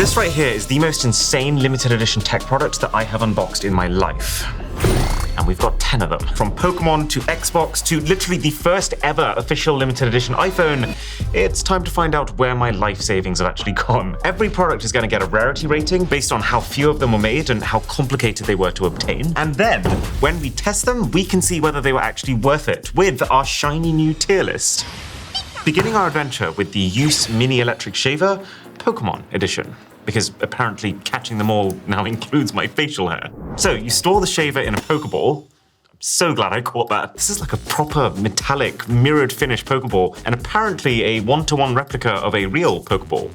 This right here is the most insane limited edition tech product that I have unboxed in my life. And we've got 10 of them. From Pokemon to Xbox to literally the first ever official limited edition iPhone, it's time to find out where my life savings have actually gone. Every product is going to get a rarity rating based on how few of them were made and how complicated they were to obtain. And then, when we test them, we can see whether they were actually worth it with our shiny new tier list. Beginning our adventure with the Use Mini Electric Shaver Pokemon Edition, because apparently catching them all now includes my facial hair. So you store the shaver in a Pokeball. I'm so glad I caught that. This is like a proper metallic mirrored finish Pokeball and apparently a one-to-one replica of a real Pokeball.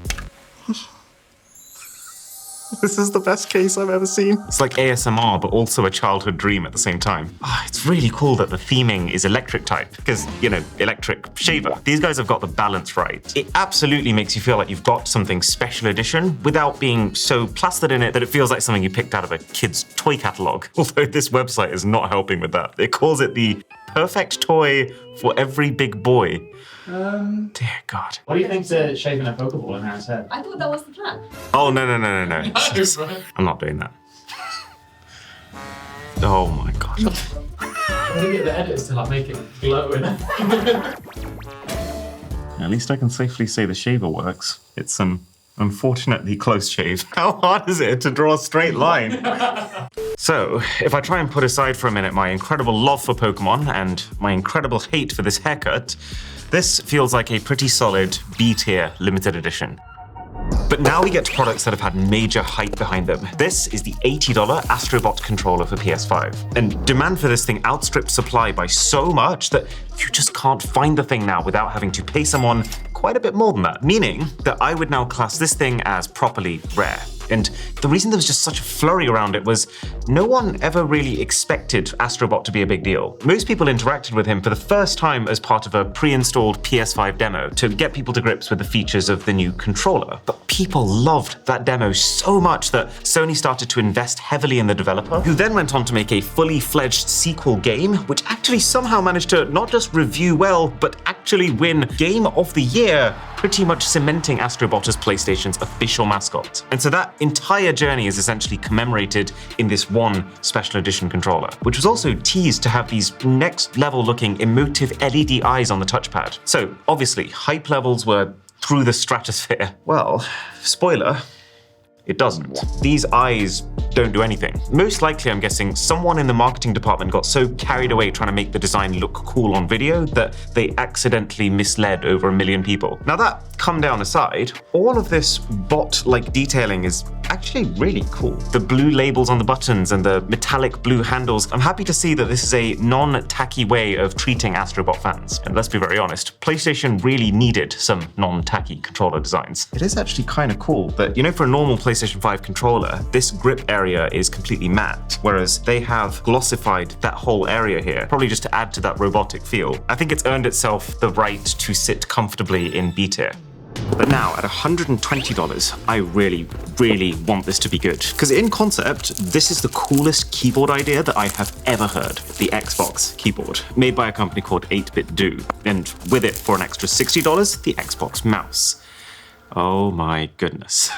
This is the best case I've ever seen. It's like ASMR, but also a childhood dream at the same time. It's really cool that the theming is electric type, because, you know, electric shaver. These guys have got the balance right. It absolutely makes you feel like you've got something special edition without being so plastered in it that it feels like something you picked out of a kid's toy catalog. Although this website is not helping with that. It calls it the perfect toy for every big boy. Dear God. What do you think to shaving a Pokeball in Harry's head? I thought that was the plan. Oh, no. I'm not doing that. Oh my God. I'm gonna get the editors to like make it glow in it. At least I can safely say the shaver works. It's an unfortunately close shave. How hard is it to draw a straight line? So, if I try and put aside for a minute my incredible love for Pokemon and my incredible hate for this haircut, this feels like a pretty solid B-tier limited edition. But now we get to products that have had major hype behind them. This is the $80 Astrobot controller for PS5. And demand for this thing outstrips supply by so much that you just can't find the thing now without having to pay someone quite a bit more than that. Meaning that I would now class this thing as properly rare. And the reason there was just such a flurry around it was no one ever really expected Astrobot to be a big deal. Most people interacted with him for the first time as part of a pre-installed PS5 demo to get people to grips with the features of the new controller. But people loved that demo so much that Sony started to invest heavily in the developer, who then went on to make a fully fledged sequel game, which actually somehow managed to not just review well, but actually win Game of the Year, pretty much cementing Astrobot as PlayStation's official mascot. And so that entire journey is essentially commemorated in this one special edition controller, which was also teased to have these next level looking emotive LED eyes on the touchpad. So obviously hype levels were through the stratosphere. Well, spoiler, it doesn't. These eyes don't do anything. Most likely, I'm guessing, someone in the marketing department got so carried away trying to make the design look cool on video that they accidentally misled over 1 million people. Now that come down aside, all of this bot-like detailing is actually really cool. The blue labels on the buttons and the metallic blue handles. I'm happy to see that this is a non-tacky way of treating Astrobot fans. And let's be very honest, PlayStation really needed some non-tacky controller designs. It is actually kind of cool that, you know, for a normal PlayStation 5 controller, this grip area is completely matte, whereas they have glossified that whole area here, probably just to add to that robotic feel. I think it's earned itself the right to sit comfortably in B tier. But now, at $120, I really want this to be good. Because in concept, this is the coolest keyboard idea that I have ever heard. The Xbox keyboard, made by a company called 8-Bit Do. And with it, for an extra $60, the Xbox mouse. Oh my goodness.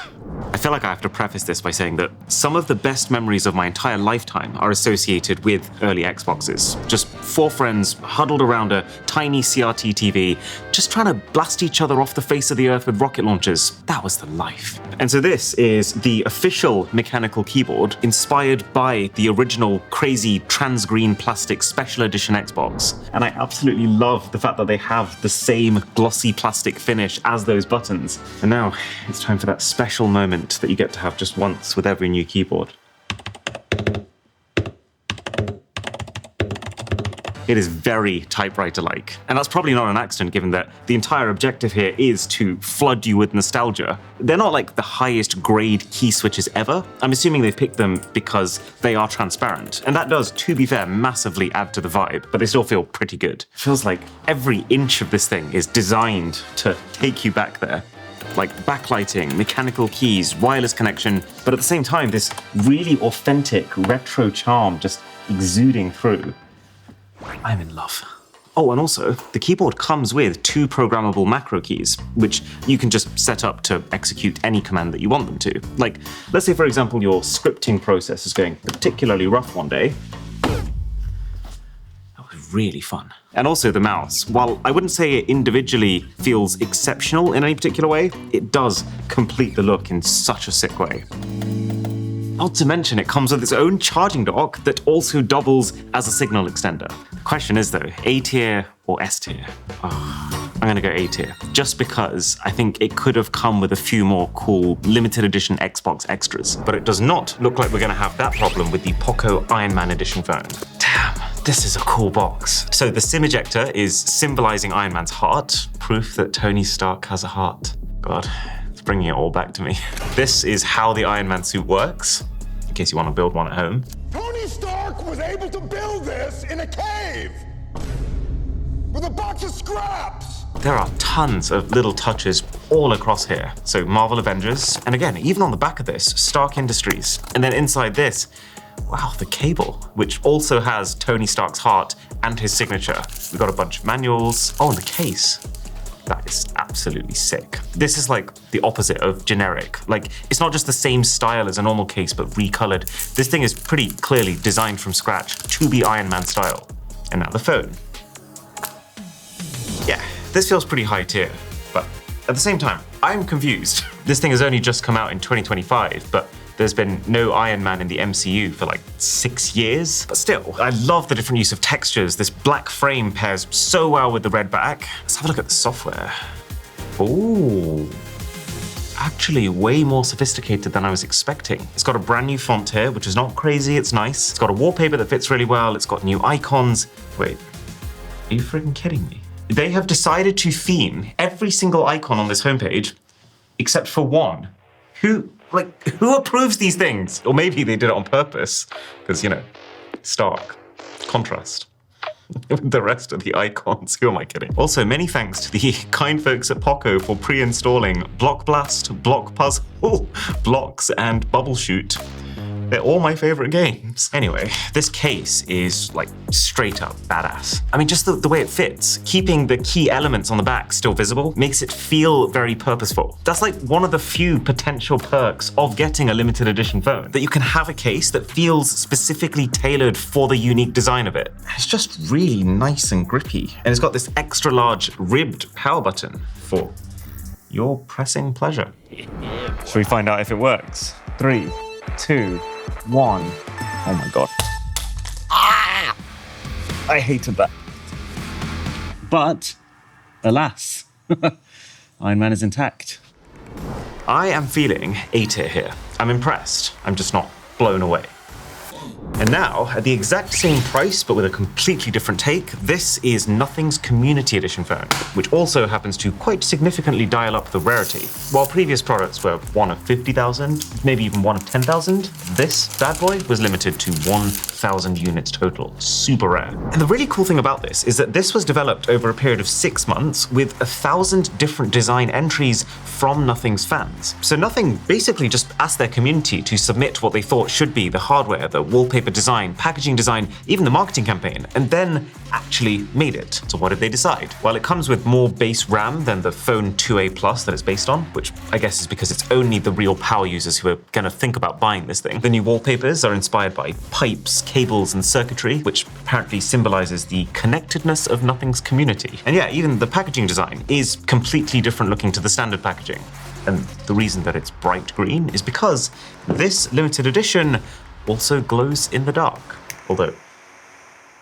I feel like I have to preface this by saying that some of the best memories of my entire lifetime are associated with early Xboxes. Just 4 friends huddled around a tiny CRT TV, just trying to blast each other off the face of the earth with rocket launchers. That was the life. And so this is the official mechanical keyboard inspired by the original crazy trans-green plastic special edition Xbox. And I absolutely love the fact that they have the same glossy plastic finish as those buttons. And now it's time for that special moment that you get to have just once with every new keyboard. It is very typewriter-like. And that's probably not an accident, given that the entire objective here is to flood you with nostalgia. They're not like the highest grade key switches ever. I'm assuming they've picked them because they are transparent. And that does, to be fair, massively add to the vibe, but they still feel pretty good. It feels like every inch of this thing is designed to take you back there. Like backlighting, mechanical keys, wireless connection, but at the same time, this really authentic retro charm just exuding through. I'm in love. Oh, and also, the keyboard comes with 2 programmable macro keys, which you can just set up to execute any command that you want them to. Like, let's say, for example, your scripting process is going particularly rough one day. That was really fun. And also the mouse. While I wouldn't say it individually feels exceptional in any particular way, it does complete the look in such a sick way. Not to mention, it comes with its own charging dock that also doubles as a signal extender. The question is though, A tier or S tier? Oh, I'm gonna go A tier, just because I think it could have come with a few more cool limited edition Xbox extras. But it does not look like we're gonna have that problem with the Poco Iron Man edition phone. Damn, this is a cool box. So the SIM ejector is symbolizing Iron Man's heart, proof that Tony Stark has a heart. God. Bringing it all back to me. This is how the Iron Man suit works, in case you want to build one at home. Tony Stark was able to build this in a cave with a box of scraps. There are tons of little touches all across here. So Marvel Avengers, and again, even on the back of this, Stark Industries. And then inside this, wow, the cable, which also has Tony Stark's heart and his signature. We've got a bunch of manuals. Oh, and the case. That is absolutely sick. This is like the opposite of generic. Like, it's not just the same style as a normal case, but recolored. This thing is pretty clearly designed from scratch to be Iron Man style. And now the phone. Yeah, this feels pretty high tier, but at the same time, I'm confused. This thing has only just come out in 2025, but there's been no Iron Man in the MCU for like 6 years. But still, I love the different use of textures. This black frame pairs so well with the red back. Let's have a look at the software. Ooh. Actually way more sophisticated than I was expecting. It's got a brand new font here, which is not crazy, it's nice. It's got a wallpaper that fits really well. It's got new icons. Wait, are you freaking kidding me? They have decided to theme every single icon on this homepage, except for one. Who approves these things? Or maybe they did it on purpose, because, you know, stark contrast with the rest of the icons. Who am I kidding? Also, many thanks to the kind folks at Poco for pre-installing Block Blast, Block Puzzle, Blocks, and Bubble Shoot. They're all my favorite games. Anyway, this case is like straight up badass. I mean, just the way it fits, keeping the key elements on the back still visible makes it feel very purposeful. That's like one of the few potential perks of getting a limited edition phone, that you can have a case that feels specifically tailored for the unique design of it. It's just really nice and grippy. And it's got this extra large ribbed power button for your pressing pleasure. Should we find out if it works? 3, 2, 1. Oh my God. Ah! I hated that. But, alas, Iron Man is intact. I am feeling A tier here. I'm impressed. I'm just not blown away. And now, at the exact same price, but with a completely different take, this is Nothing's Community Edition phone, which also happens to quite significantly dial up the rarity. While previous products were one of 50,000, maybe even one of 10,000, this bad boy was limited to 1,000 units total. Super rare. And the really cool thing about this is that this was developed over a period of 6 months with 1,000 different design entries from Nothing's fans. So Nothing basically just asked their community to submit what they thought should be the hardware, the wallpaper design, packaging design, even the marketing campaign, and then actually made it. So what did they decide? Well, it comes with more base RAM than the Phone 2a Plus that it's based on, which I guess is because it's only the real power users who are gonna think about buying this thing. The new wallpapers are inspired by pipes, cables, and circuitry, which apparently symbolizes the connectedness of Nothing's community. And yeah, even the packaging design is completely different looking to the standard packaging. And the reason that it's bright green is because this limited edition also glows in the dark, although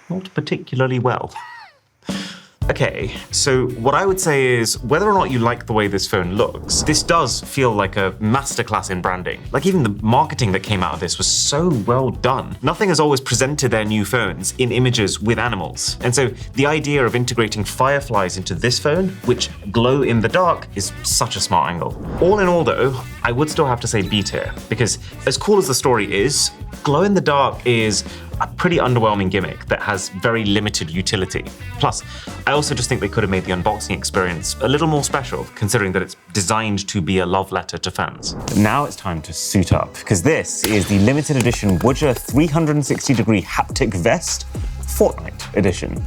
not particularly well. Okay, so what I would say is, whether or not you like the way this phone looks, this does feel like a masterclass in branding. Like, even the marketing that came out of this was so well done. Nothing has always presented their new phones in images with animals. And so the idea of integrating fireflies into this phone, which glow in the dark, is such a smart angle. All in all though, I would still have to say B tier, because as cool as the story is, glow in the dark is a pretty underwhelming gimmick that has very limited utility. Plus, I also just think they could have made the unboxing experience a little more special, considering that it's designed to be a love letter to fans. But now it's time to suit up, because this is the limited edition Woojer 360-degree haptic vest Fortnite edition.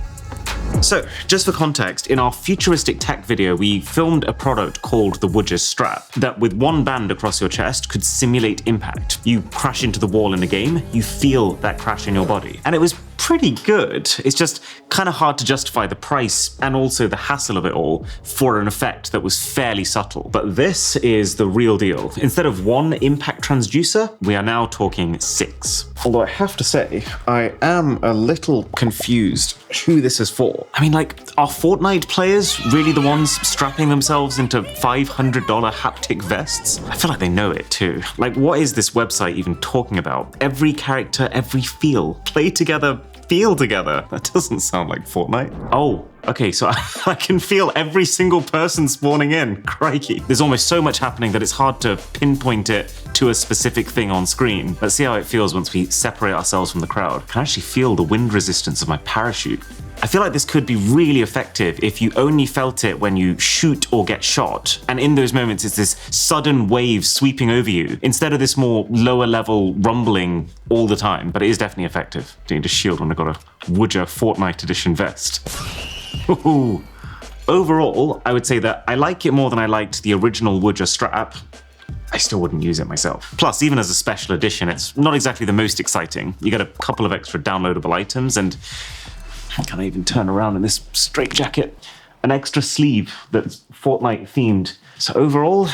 So, just for context, in our futuristic tech video, we filmed a product called the Woojer Strap that with one band across your chest could simulate impact. You crash into the wall in a game, you feel that crash in your body. And it was pretty good. It's just kind of hard to justify the price and also the hassle of it all for an effect that was fairly subtle. But this is the real deal. Instead of one impact transducer, we are now talking 6. Although I have to say, I am a little confused who this is for. I mean, like, are Fortnite players really the ones strapping themselves into $500 haptic vests? I feel like they know it too. Like, what is this website even talking about? Every character, every feel. Play together, feel together. That doesn't sound like Fortnite. Oh, okay, so I can feel every single person spawning in. Crikey. There's almost so much happening that it's hard to pinpoint it to a specific thing on screen. Let's see how it feels once we separate ourselves from the crowd. I can actually feel the wind resistance of my parachute. I feel like this could be really effective if you only felt it when you shoot or get shot. And in those moments, it's this sudden wave sweeping over you, instead of this more lower level rumbling all the time. But it is definitely effective. Do you need a shield when I've got a Woojer Fortnite edition vest? Ooh. Overall, I would say that I like it more than I liked the original Woojer strap. I still wouldn't use it myself. Plus, even as a special edition, it's not exactly the most exciting. You get a couple of extra downloadable items and can I even turn around in this straitjacket? An extra sleeve that's Fortnite themed. So overall,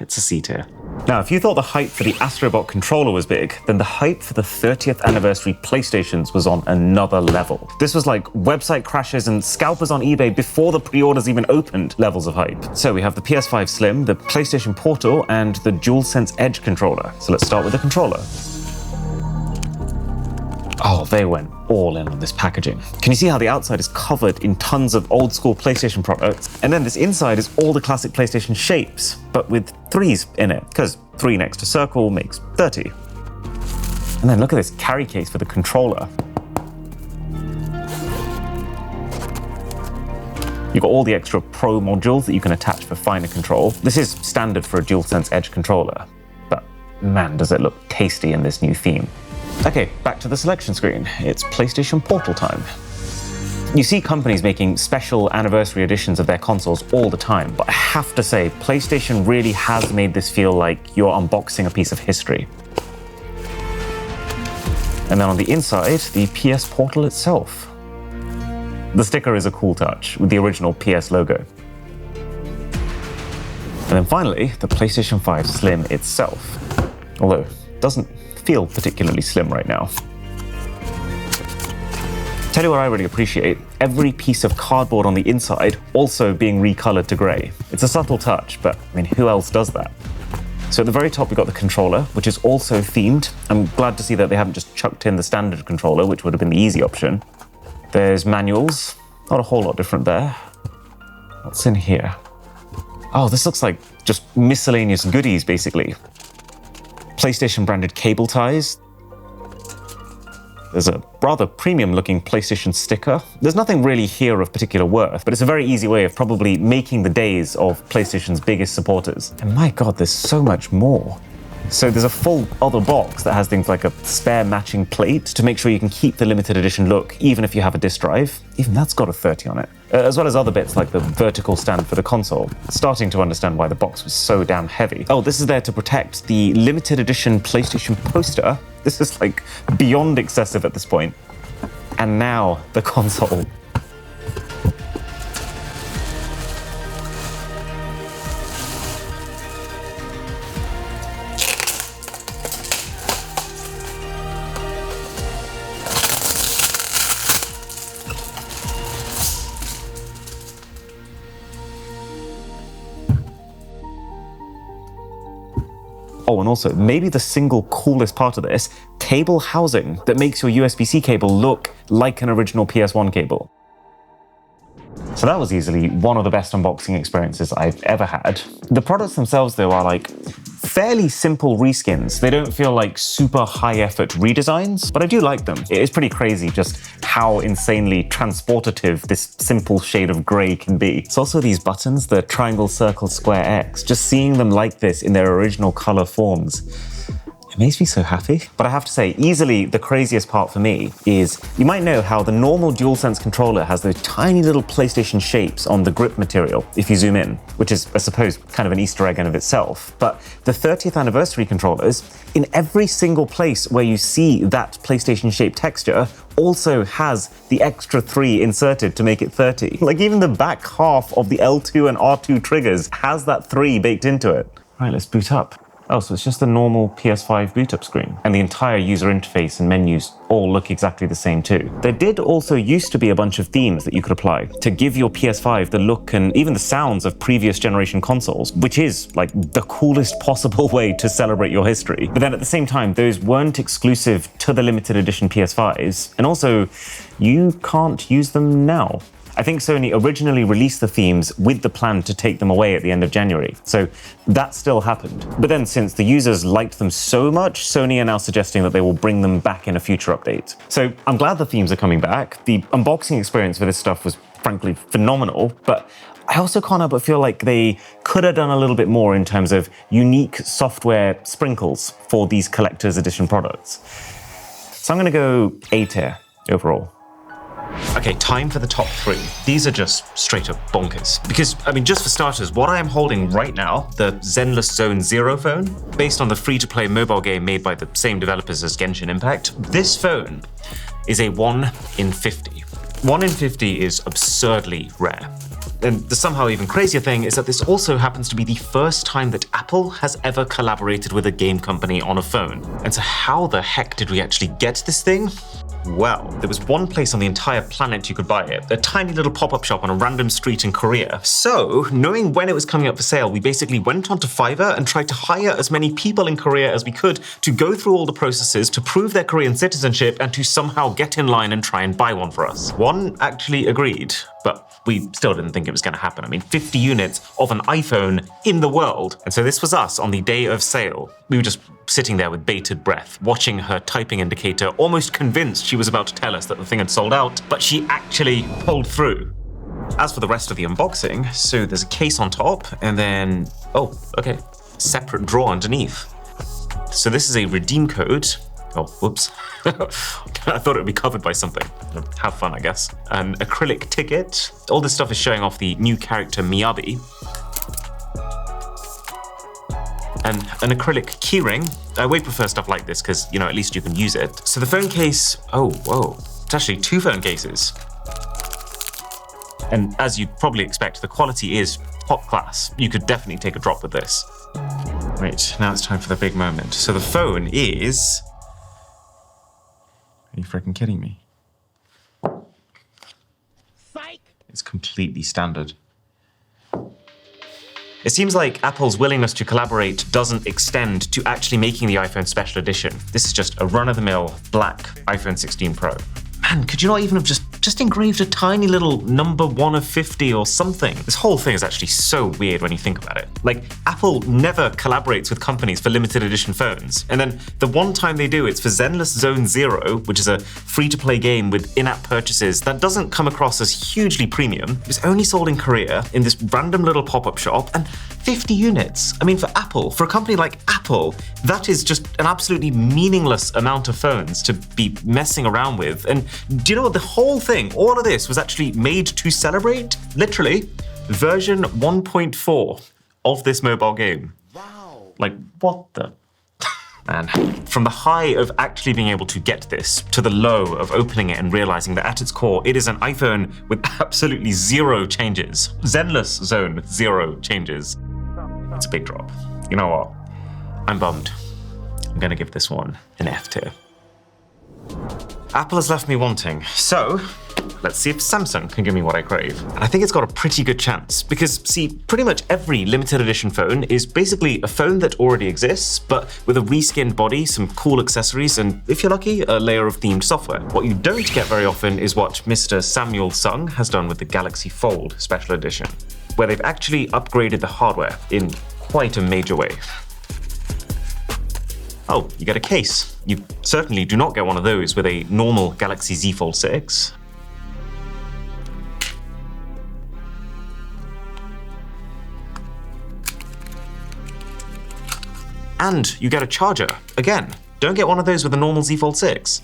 it's a C tier. Now, if you thought the hype for the Astrobot controller was big, then the hype for the 30th anniversary PlayStations was on another level. This was like website crashes and scalpers on eBay before the pre-orders even opened levels of hype. So we have the PS5 Slim, the PlayStation Portal, and the DualSense Edge controller. So let's start with the controller. Oh, they went all in on this packaging. Can you see how the outside is covered in tons of old school PlayStation products? And then this inside is all the classic PlayStation shapes, but with 3s in it, because 3 next to circle makes 30. And then look at this carry case for the controller. You've got all the extra Pro modules that you can attach for finer control. This is standard for a DualSense Edge controller, but man, does it look tasty in this new theme. Okay, back to the selection screen. It's PlayStation Portal time. You see companies making special anniversary editions of their consoles all the time, but I have to say, PlayStation really has made this feel like you're unboxing a piece of history. And then on the inside, the PS Portal itself. The sticker is a cool touch, with the original PS logo. And then finally, the PlayStation 5 Slim itself. Although, it doesn't feel particularly slim right now. Tell you what I really appreciate, every piece of cardboard on the inside also being recolored to grey. It's a subtle touch, but I mean, who else does that? So at the very top, we've got the controller, which is also themed. I'm glad to see that they haven't just chucked in the standard controller, which would have been the easy option. There's manuals, not a whole lot different there. What's in here? Oh, this looks like just miscellaneous goodies, basically. PlayStation branded cable ties. There's a rather premium looking PlayStation sticker. There's nothing really here of particular worth, but it's a very easy way of probably making the days of PlayStation's biggest supporters. And my God, there's so much more. So there's a full other box that has things like a spare matching plate to make sure you can keep the limited edition look, even if you have a disc drive. Even that's got a 30 on it. As well as other bits like the vertical stand for the console. Starting to understand why the box was so damn heavy. Oh, this is there to protect the limited edition PlayStation poster. This is like beyond excessive at this point. And now the console. Oh, and also, maybe the single coolest part of this, cable housing that makes your USB-C cable look like an original PS1 cable. So that was easily one of the best unboxing experiences I've ever had. The products themselves, though, are like fairly simple reskins. They don't feel like super high-effort redesigns, but I do like them. It is pretty crazy just how insanely transportative this simple shade of grey can be. It's also these buttons, the triangle, circle, square, X. Just seeing them like this in their original color forms, it It makes me so happy. But I have to say, easily the craziest part for me is, you might know how the normal DualSense controller has those tiny little PlayStation shapes on the grip material, if you zoom in, which is, I suppose, kind of an Easter egg in of itself. But the 30th anniversary controllers, in every single place where you see that PlayStation-shaped texture, also has the extra 3 inserted to make it 30. Like even the back half of the L2 and R2 triggers has that 3 baked into it. Right, let's boot up. Oh, so it's just the normal PS5 boot up screen. And the entire user interface and menus all look exactly the same too. There did also used to be a bunch of themes that you could apply to give your PS5 the look and even the sounds of previous generation consoles, which is like the coolest possible way to celebrate your history. But then at the same time, those weren't exclusive to the limited edition PS5s. And also, you can't use them now. I think Sony originally released the themes with the plan to take them away at the end of January, so that still happened. But then since the users liked them so much, Sony are now suggesting that they will bring them back in a future update. So I'm glad the themes are coming back. The unboxing experience for this stuff was frankly phenomenal, but I also can't help but feel like they could have done a little bit more in terms of unique software sprinkles for these collector's edition products. So I'm gonna go A tier overall. Okay, time for the top 3. These are just straight up bonkers. Because, I mean, just for starters, what I am holding right now, the Zenless Zone Zero phone, based on the free-to-play mobile game made by the same developers as Genshin Impact, this phone is a 1 in 50. 1 in 50 is absurdly rare. And the somehow even crazier thing is that this also happens to be the first time that Apple has ever collaborated with a game company on a phone. And so how the heck did we actually get this thing? Well, there was one place on the entire planet you could buy it, a tiny little pop-up shop on a random street in Korea. So, knowing when it was coming up for sale, we basically went onto Fiverr and tried to hire as many people in Korea as we could to go through all the processes to prove their Korean citizenship and to somehow get in line and try and buy one for us. One actually agreed, but we still didn't think it was going to happen. I mean, 50 units of an iPhone in the world. And so this was us on the day of sale. We were just sitting there with bated breath, watching her typing indicator, almost convinced she was about to tell us that the thing had sold out, but she actually pulled through. As for the rest of the unboxing, so there's a case on top, and then, oh, okay, separate drawer underneath. So this is a redeem code. Oh, whoops. I thought it would be covered by something. Have fun, I guess. An acrylic ticket. All this stuff is showing off the new character Miyabi. And an acrylic keyring. I way prefer stuff like this because, you know, at least you can use it. So the phone case, oh, whoa. It's actually 2 phone cases. And as you'd probably expect, the quality is top class. You could definitely take a drop with this. Right, now it's time for the big moment. So the phone is... Are you freaking kidding me? Psych! It's completely standard. It seems like Apple's willingness to collaborate doesn't extend to actually making the iPhone Special Edition. This is just a run-of-the-mill black iPhone 16 Pro. Man, could you not even have just engraved a tiny little number 1 of 50 or something? This whole thing is actually so weird when you think about it. Like, Apple never collaborates with companies for limited edition phones. And then the one time they do, it's for Zenless Zone Zero, which is a free-to-play game with in-app purchases that doesn't come across as hugely premium. It was only sold in Korea in this random little pop-up shop, and 50 units. I mean, for Apple, for a company like Apple, that is just an absolutely meaningless amount of phones to be messing around with. And do you know what? The whole thing, all of this was actually made to celebrate, literally, version 1.4 of this mobile game. Wow. Like, what the? Man. From the high of actually being able to get this to the low of opening it and realizing that at its core, it is an iPhone with absolutely 0 changes. Zenless Zone Zero changes. It's a big drop. You know what? I'm bummed. I'm gonna give this one an F tier. Apple has left me wanting, so let's see if Samsung can give me what I crave. And I think it's got a pretty good chance because, see, pretty much every limited edition phone is basically a phone that already exists, but with a reskinned body, some cool accessories, and if you're lucky, a layer of themed software. What you don't get very often is what Mr. Samuel Sung has done with the Galaxy Fold Special Edition, where they've actually upgraded the hardware in quite a major way. Oh, you get a case. You certainly do not get one of those with a normal Galaxy Z Fold 6. And you get a charger. Again, don't get one of those with a normal Z Fold 6.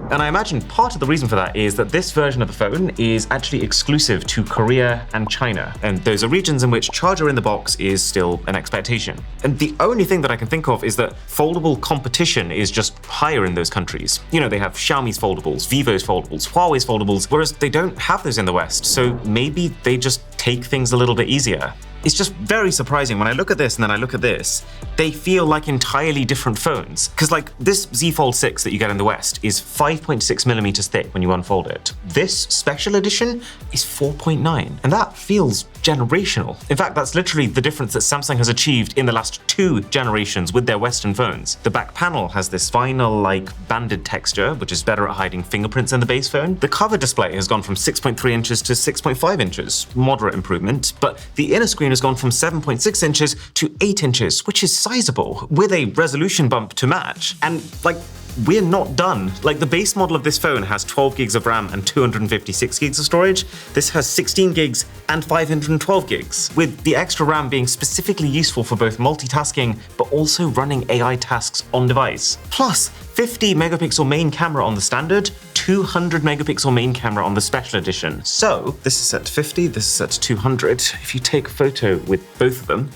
And I imagine part of the reason for that is that this version of the phone is actually exclusive to Korea and China. And those are regions in which charger in the box is still an expectation. And the only thing that I can think of is that foldable competition is just higher in those countries. You know, they have Xiaomi's foldables, Vivo's foldables, Huawei's foldables, whereas they don't have those in the West. So maybe they just take things a little bit easier. It's just very surprising when I look at this and then I look at this, they feel like entirely different phones. Because like this Z Fold 6 that you get in the West is 5.6mm thick when you unfold it. This special edition is 4.9, and that feels generational. In fact, that's literally the difference that Samsung has achieved in the last 2 generations with their Western phones. The back panel has this vinyl-like banded texture, which is better at hiding fingerprints than the base phone. The cover display has gone from 6.3 inches to 6.5 inches, moderate improvement, but the inner screen has gone from 7.6 inches to 8 inches, which is sizable, with a resolution bump to match. And like, we're not done. Like, the base model of this phone has 12 gigs of RAM and 256 gigs of storage. This has 16 gigs and 512 gigs, with the extra RAM being specifically useful for both multitasking, but also running AI tasks on device. Plus, 50 megapixel main camera on the standard, 200 megapixel main camera on the special edition. So this is set to 50, this is set to 200. If you take a photo with both of them,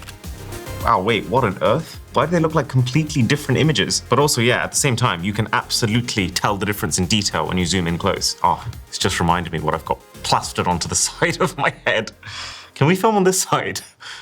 wow, wait, what on earth? Why do they look like completely different images? But also, yeah, at the same time, you can absolutely tell the difference in detail when you zoom in close. Oh, it's just reminded me what I've got plastered onto the side of my head. Can we film on this side?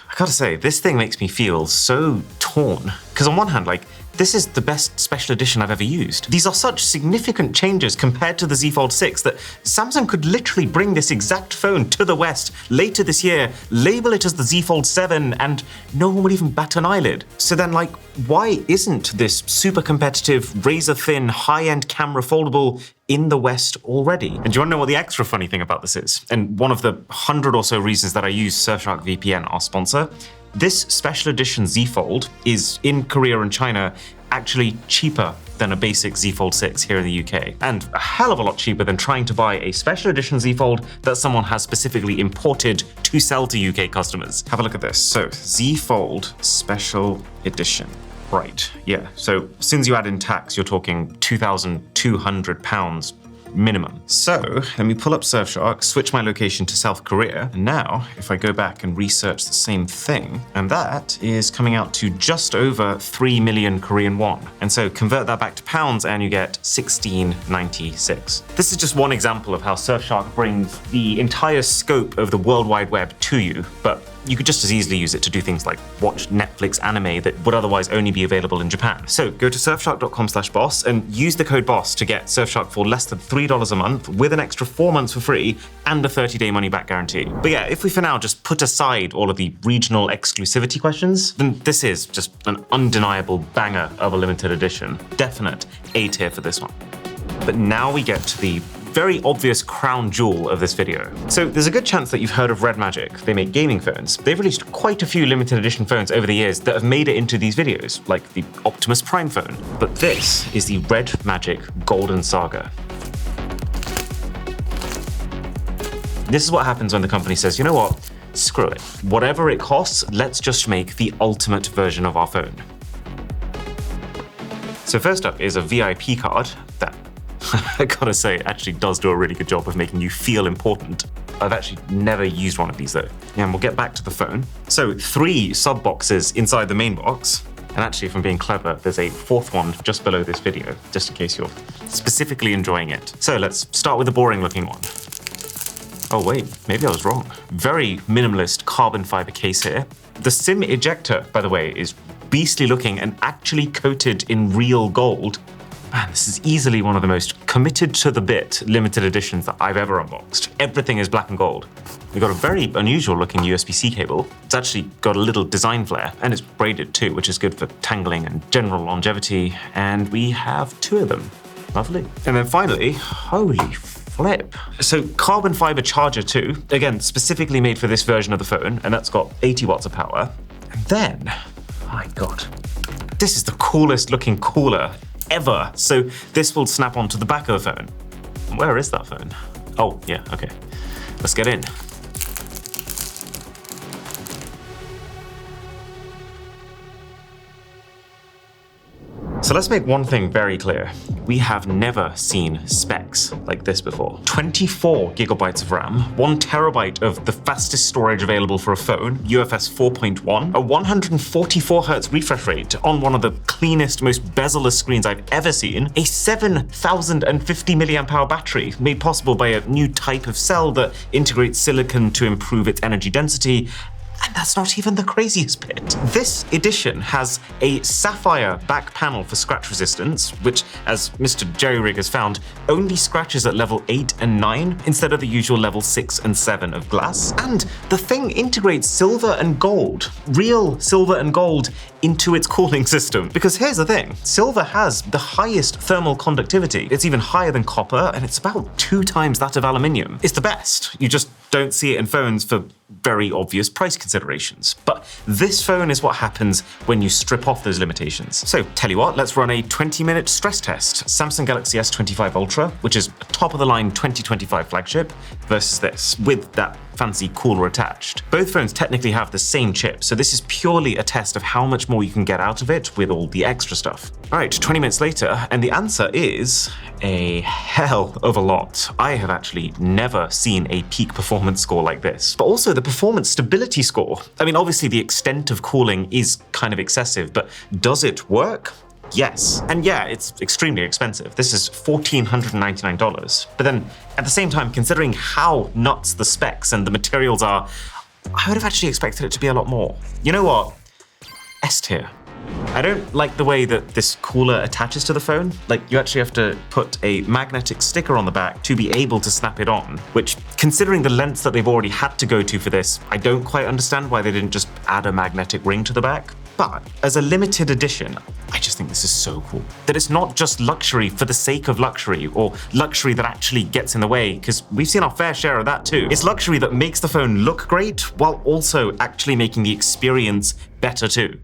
I gotta say, this thing makes me feel so torn. Because on one hand, like, this is the best special edition I've ever used. These are such significant changes compared to the Z Fold 6 that Samsung could literally bring this exact phone to the West later this year, label it as the Z Fold 7, and no one would even bat an eyelid. So then, like, why isn't this super competitive, razor-thin, high-end camera foldable in the West already? And do you want to know what the extra funny thing about this is? And one of the 100 or so reasons that I use Surfshark VPN, our sponsor, this special edition Z Fold is, in Korea and China, actually cheaper than a basic Z Fold 6 here in the UK, and a hell of a lot cheaper than trying to buy a special edition Z Fold that someone has specifically imported to sell to UK customers. Have a look at this. So, Z Fold Special Edition. Right, yeah, so as soon as you add in tax, you're talking £2,200 minimum. So let me pull up Surfshark, switch my location to South Korea, and now if I go back and research the same thing, and that is coming out to just over 3 million Korean won. And so convert that back to pounds and you get 1696. This is just one example of how Surfshark brings the entire scope of the World Wide Web to you, but you could just as easily use it to do things like watch Netflix anime that would otherwise only be available in Japan. So go to surfshark.com/boss and use the code BOSS to get Surfshark for less than $3 a month with an extra 4 months for free and a 30-day money-back guarantee. But yeah, if we for now just put aside all of the regional exclusivity questions, then this is just an undeniable banger of a limited edition. Definite A tier for this one. But now we get to the very obvious crown jewel of this video. So there's a good chance that you've heard of Red Magic. They make gaming phones. They've released quite a few limited edition phones over the years that have made it into these videos, like the Optimus Prime phone. But this is the Red Magic Golden Saga. This is what happens when the company says, you know what, screw it. Whatever it costs, let's just make the ultimate version of our phone. So first up is a VIP card that I gotta say, it actually does do a really good job of making you feel important. I've actually never used one of these though. Yeah, and we'll get back to the phone. So 3 sub boxes inside the main box. And actually, if I'm being clever, there's a 4th one just below this video, just in case you're specifically enjoying it. So let's start with the boring looking one. Oh wait, maybe I was wrong. Very minimalist carbon fiber case here. The SIM ejector, by the way, is beastly looking and actually coated in real gold. Man, this is easily one of the most committed to the bit limited editions that I've ever unboxed. Everything is black and gold. We've got a very unusual looking USB-C cable. It's actually got a little design flair, and it's braided too, which is good for tangling and general longevity. And we have 2 of them. Lovely. And then finally, holy flip. So carbon fiber charger too, again, specifically made for this version of the phone, and that's got 80 watts of power. And then, my God, this is the coolest looking cooler ever. So this will snap onto the back of the phone. Where is that phone? Oh, yeah, okay. Let's get in. So let's make one thing very clear. We have never seen specs like this before. 24 gigabytes of RAM, 1 terabyte of the fastest storage available for a phone, UFS 4.1, a 144 Hz refresh rate on one of the cleanest, most bezel-less screens I've ever seen, a 7,050 milliamp hour battery made possible by a new type of cell that integrates silicon to improve its energy density. And that's not even the craziest bit. This edition has a sapphire back panel for scratch resistance, which, as Mr. Jerry-Rig has found, only scratches at level 8 and 9 instead of the usual level 6 and 7 of glass. And the thing integrates silver and gold, real silver and gold, into its cooling system. Because here's the thing, silver has the highest thermal conductivity. It's even higher than copper, and it's about 2 times that of aluminium. It's the best. You just don't see it in phones for very obvious price considerations. But this phone is what happens when you strip off those limitations. So tell you what, let's run a 20-minute stress test. Samsung Galaxy S25 Ultra, which is a top-of-the-line 2025 flagship, versus this, with that fancy cooler attached. Both phones technically have the same chip, so this is purely a test of how much more you can get out of it with all the extra stuff. All right, 20 minutes later, and the answer is a hell of a lot. I have actually never seen a peak performance score like this, but also the performance stability score. I mean, obviously the extent of cooling is kind of excessive, but does it work? Yes. And yeah, it's extremely expensive. This is $1,499. But then at the same time, considering how nuts the specs and the materials are, I would have actually expected it to be a lot more. You know what? S tier. I don't like the way that this cooler attaches to the phone. Like, you actually have to put a magnetic sticker on the back to be able to snap it on, which, considering the lengths that they've already had to go to for this, I don't quite understand why they didn't just add a magnetic ring to the back. But as a limited edition, I just think this is so cool. That it's not just luxury for the sake of luxury, or luxury that actually gets in the way, because we've seen our fair share of that too. It's luxury that makes the phone look great, while also actually making the experience better too.